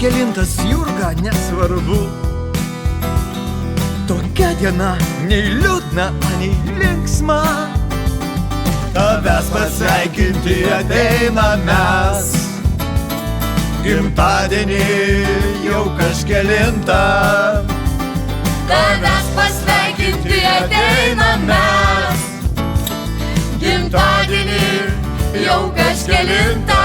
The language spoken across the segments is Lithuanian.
kažkelintas Jurga, nesvarbu. Tokia diena nei liūdna, nei linksma. Tavęs pasveikinti ateina mes. Gimtadienį jau kažkelintą. Tavęs pasveikinti ateina mes. Gimtadienį jau kažkelintą.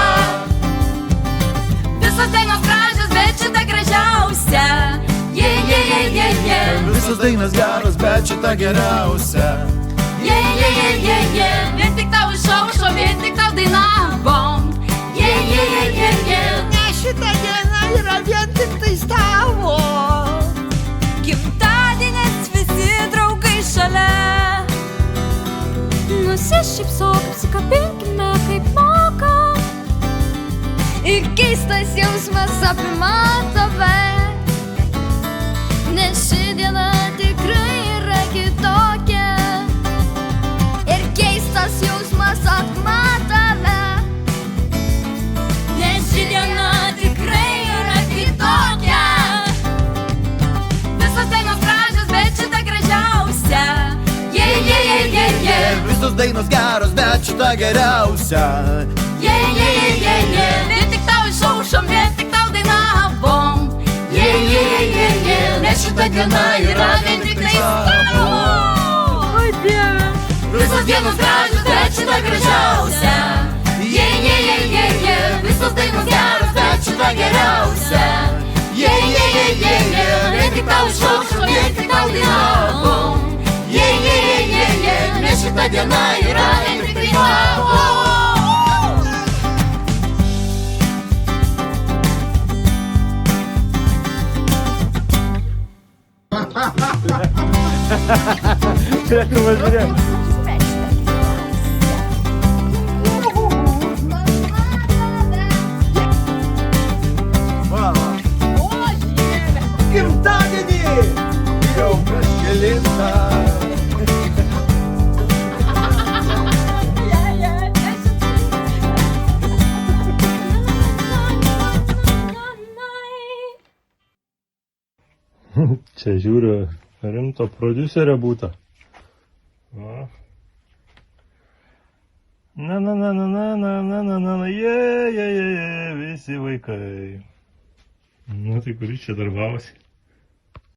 Visos dainos gražios, bet šita gražiausia. Visos dainos geros, bet šita geriausia. Vien tik tau išaušo, vien tik tau dainavom. Ne, šita diena yra vien tik tais tavo. Gimtadienis, visi draugai šalia. Nusišypsok, apsikabinkime kaip moka. Ir keistas jausmas apima tave, nes ši diena tikrai yra kitokia. Ir keistas jausmas apima tave, nes ši diena tikrai yra kitokia. Visos dainos gražios, bet šita gražiausia. Visos dainos geros, bet šita geriausia. Vien tik tau išaušom, vien tik tau dainavom. Nes šita diena yra vien tik tais tavo. o Dieve. Visos dienos gražios, bet šita gražiausia. Visos dainos geros, bet šita geriausia. Vien tik tau išaušom, vien tik tau dainavom. Nes šita diena yra vien tik tais tavo. Gimtadienį jau kažkelintą. Čia žiūriu, rimto prodiuserio būta. Na, visi vaikai. Na tai kuris čia darbavosi?